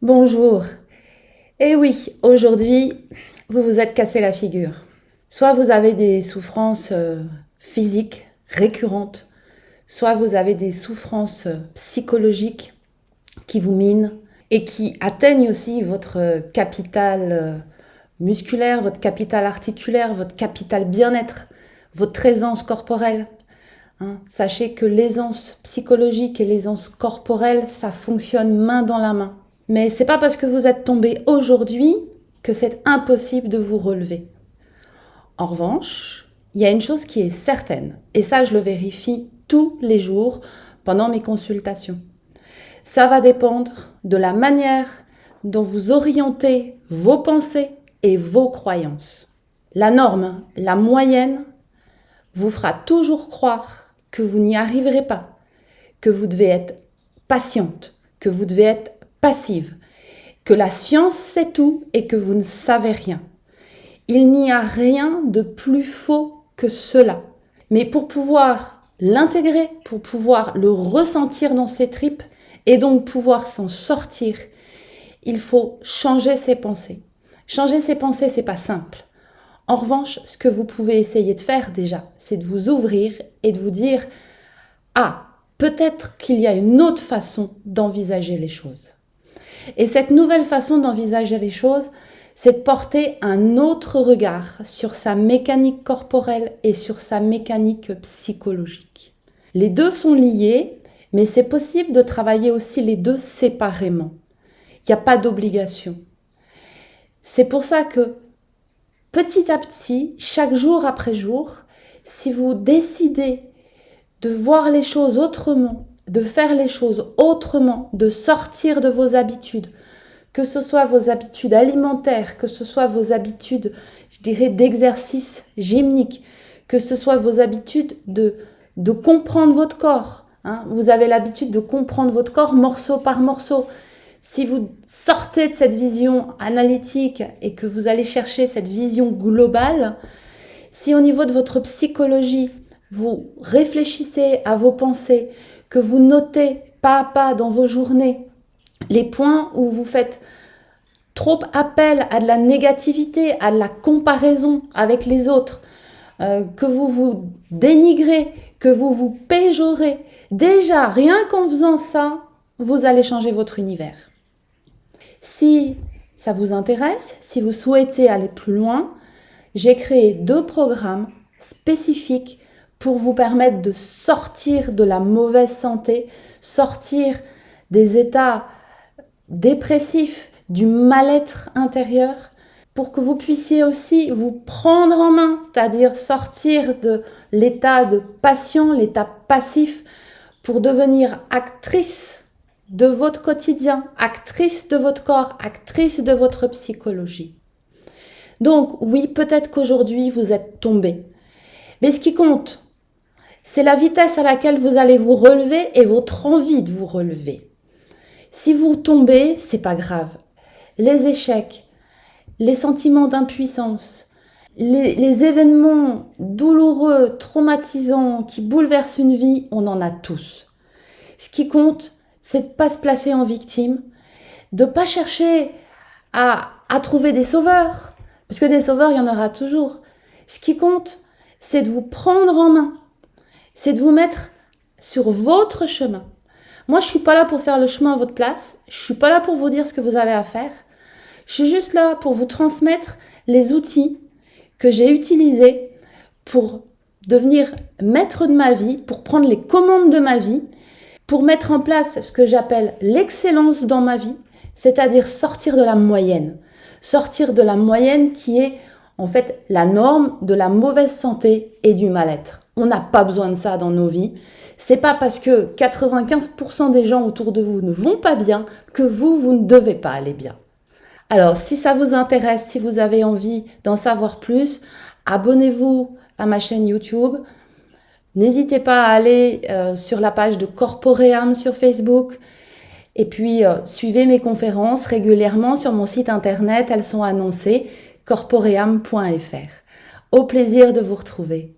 Bonjour. Eh oui, aujourd'hui, vous vous êtes cassé la figure. Soit vous avez des souffrances physiques récurrentes, soit vous avez des souffrances psychologiques qui vous minent et qui atteignent aussi votre capital musculaire, votre capital articulaire, votre capital bien-être, votre aisance corporelle. Sachez que l'aisance psychologique et l'aisance corporelle, ça fonctionne main dans la main. Mais c'est pas parce que vous êtes tombé aujourd'hui que c'est impossible de vous relever. En revanche, il y a une chose qui est certaine, et ça je le vérifie tous les jours pendant mes consultations. Ça va dépendre de la manière dont vous orientez vos pensées et vos croyances. La norme, la moyenne, vous fera toujours croire que vous n'y arriverez pas, que vous devez être patiente, que vous devez être passive, que la science sait tout et que vous ne savez rien. Il n'y a rien de plus faux que cela. Mais pour pouvoir l'intégrer, pour pouvoir le ressentir dans ses tripes et donc pouvoir s'en sortir, il faut changer ses pensées. Changer ses pensées, c'est pas simple. En revanche, ce que vous pouvez essayer de faire déjà, c'est de vous ouvrir et de vous dire « Ah, peut-être qu'il y a une autre façon d'envisager les choses. » Et cette nouvelle façon d'envisager les choses, c'est de porter un autre regard sur sa mécanique corporelle et sur sa mécanique psychologique. Les deux sont liés, mais c'est possible de travailler aussi les deux séparément. Il n'y a pas d'obligation. C'est pour ça que petit à petit, chaque jour après jour, si vous décidez de voir les choses autrement, de faire les choses autrement, de sortir de vos habitudes, que ce soit vos habitudes alimentaires, que ce soit vos habitudes, je dirais, d'exercice gymnique, que ce soit vos habitudes de comprendre votre corps. Vous avez l'habitude de comprendre votre corps morceau par morceau. Si vous sortez de cette vision analytique et que vous allez chercher cette vision globale, si au niveau de votre psychologie, vous réfléchissez à vos pensées, que vous notez pas à pas dans vos journées les points où vous faites trop appel à de la négativité, à de la comparaison avec les autres, que vous vous dénigrez, que vous vous péjorez, déjà, rien qu'en faisant ça, vous allez changer votre univers. Si ça vous intéresse, si vous souhaitez aller plus loin, j'ai créé 2 programmes spécifiques pour vous permettre de sortir de la mauvaise santé, sortir des états dépressif, du mal-être intérieur, pour que vous puissiez aussi vous prendre en main, c'est-à-dire sortir de l'état de patient, l'état passif, pour devenir actrice de votre quotidien, actrice de votre corps, actrice de votre psychologie. Donc oui, peut-être qu'aujourd'hui vous êtes tombé, mais ce qui compte, c'est la vitesse à laquelle vous allez vous relever et votre envie de vous relever. Si vous tombez, c'est pas grave. Les échecs, les sentiments d'impuissance, les événements douloureux, traumatisants, qui bouleversent une vie, on en a tous. Ce qui compte, c'est de ne pas se placer en victime, de ne pas chercher à trouver des sauveurs, parce que des sauveurs, il y en aura toujours. Ce qui compte, c'est de vous prendre en main, c'est de vous mettre sur votre chemin. Moi, je ne suis pas là pour faire le chemin à votre place. Je ne suis pas là pour vous dire ce que vous avez à faire. Je suis juste là pour vous transmettre les outils que j'ai utilisés pour devenir maître de ma vie, pour prendre les commandes de ma vie, pour mettre en place ce que j'appelle l'excellence dans ma vie, c'est-à-dire sortir de la moyenne. Sortir de la moyenne qui est en fait la norme de la mauvaise santé et du mal-être. On n'a pas besoin de ça dans nos vies. C'est pas parce que 95% des gens autour de vous ne vont pas bien que vous ne devez pas aller bien. Alors, si ça vous intéresse, si vous avez envie d'en savoir plus, abonnez-vous à ma chaîne YouTube. N'hésitez pas à aller sur la page de Corpoream sur Facebook. Et puis, suivez mes conférences régulièrement sur mon site internet. Elles sont annoncées, corpoream.fr. Au plaisir de vous retrouver.